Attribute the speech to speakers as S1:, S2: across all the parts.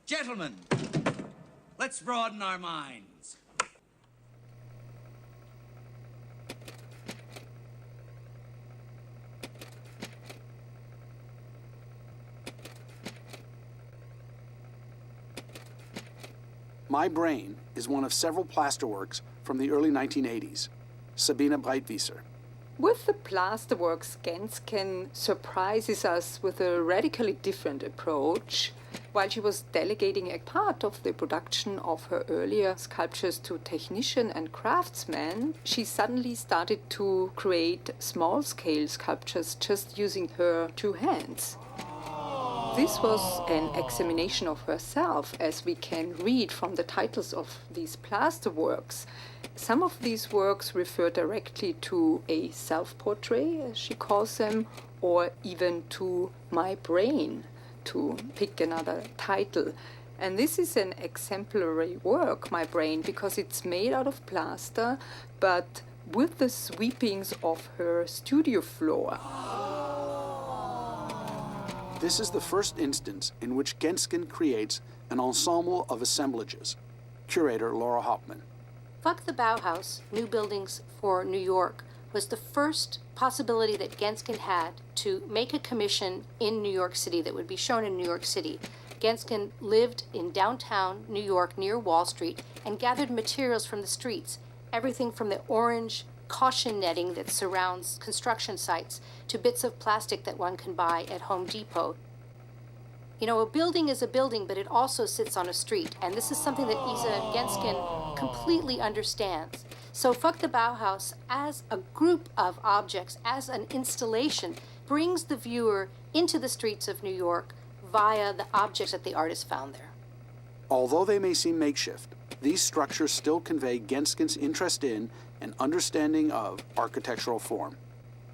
S1: Gentlemen, let's broaden our minds.
S2: My Brain is one of several plasterworks from the early 1980s. Sabine Breitwieser.
S3: With the plasterworks, Genzken surprises us with a radically different approach. While she was delegating a part of the production of her earlier sculptures to technicians and craftsmen, she suddenly started to create small-scale sculptures just using her two hands. This was an examination of herself, as we can read from the titles of these plasterworks. Some of these works refer directly to a self-portrait, as she calls them, or even to my brain, to pick another title. And this is an exemplary work, My Brain, because it's made out of plaster, but with the sweepings of her studio floor.
S2: This is the first instance in which Genzken creates an ensemble of assemblages. Curator Laura Hauptmann.
S4: Fuck the Bauhaus, New Buildings for New York, was the first possibility that Genzken had to make a commission in New York City that would be shown in New York City. Genzken lived in downtown New York near Wall Street and gathered materials from the streets, everything from the orange caution netting that surrounds construction sites to bits of plastic that one can buy at Home Depot. You know, a building is a building, but it also sits on a street, and this is something that Isa Genzken completely understands. So Fuck the Bauhaus, as a group of objects, as an installation, brings the viewer into the streets of New York via the objects that the artist found there.
S2: Although they may seem makeshift, these structures still convey Genzken's interest in and understanding of architectural form.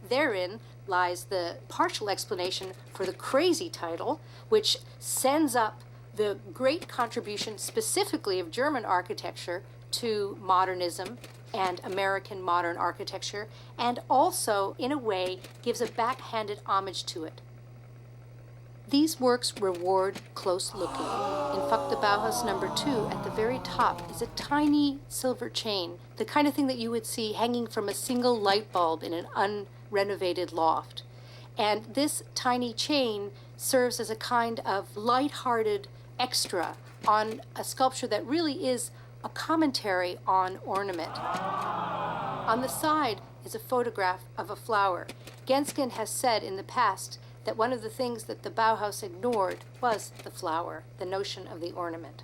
S4: Therein lies the partial explanation for the crazy title, which sends up the great contribution specifically of German architecture to modernism and American modern architecture, and also, in a way, gives a backhanded homage to it. These works reward close looking. In Fuck the Bauhaus number 2, at the very top, is a tiny silver chain, the kind of thing that you would see hanging from a single light bulb in an unrenovated loft. And this tiny chain serves as a kind of light-hearted extra on a sculpture that really is a commentary on ornament. On the side is a photograph of a flower. Genzken has said in the past that one of the things that the Bauhaus ignored was the flower, the notion of the ornament.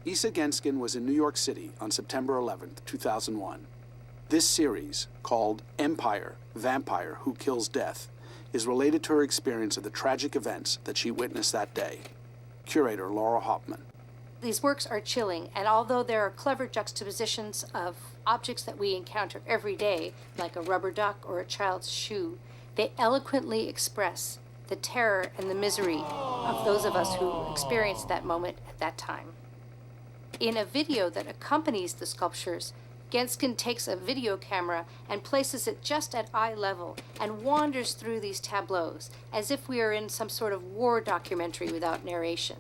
S2: Isa Genzken was in New York City on September 11, 2001. This series, called Empire, Vampire Who Kills Death, is related to her experience of the tragic events that she witnessed that day. Curator Laura Hauptmann.
S4: These works are chilling, and although there are clever juxtapositions of objects that we encounter every day, like a rubber duck or a child's shoe, they eloquently express the terror and the misery of those of us who experienced that moment at that time. In a video that accompanies the sculptures, Genzken takes a video camera and places it just at eye level and wanders through these tableaus as if we are in some sort of war documentary without narration.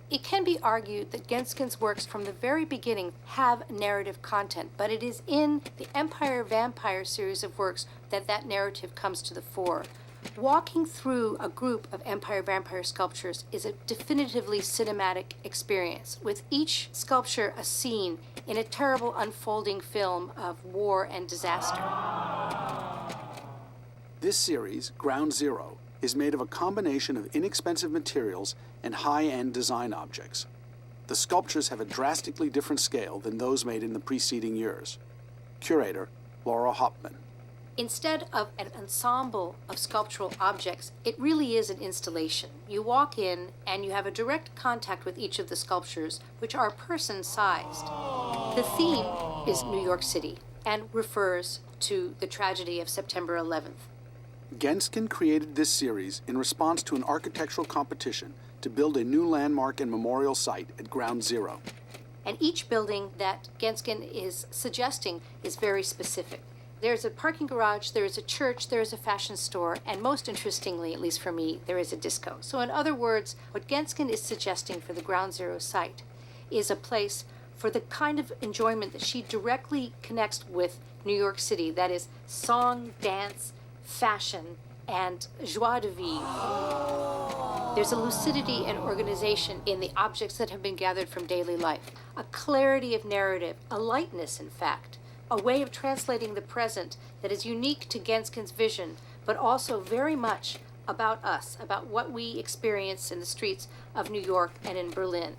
S4: It can be argued that Genzken's works from the very beginning have narrative content, but it is in the Empire Vampire series of works that that narrative comes to the fore. Walking through a group of Empire Vampire sculptures is a definitively cinematic experience, with each sculpture a scene in a terrible unfolding film of war and disaster.
S2: This series, Ground Zero, is made of a combination of inexpensive materials and high-end design objects. The sculptures have a drastically different scale than those made in the preceding years. Curator Laura Hauptmann.
S4: Instead of an ensemble of sculptural objects, it really is an installation. You walk in and you have a direct contact with each of the sculptures, which are person-sized. The theme is New York City and refers to the tragedy of September 11th.
S2: Genzken created this series in response to an architectural competition to build a new landmark and memorial site at Ground Zero.
S4: And each building that Genzken is suggesting is very specific. There's a parking garage, there is a church, there is a fashion store, and most interestingly, at least for me, there is a disco. So in other words, what Genzken is suggesting for the Ground Zero site is a place for the kind of enjoyment that she directly connects with New York City, that is song, dance, fashion, and joie de vivre. There's a lucidity and organization in the objects that have been gathered from daily life, a clarity of narrative, a lightness, in fact, a way of translating the present that is unique to Genzken's vision, but also very much about us, about what we experience in the streets of New York and in Berlin.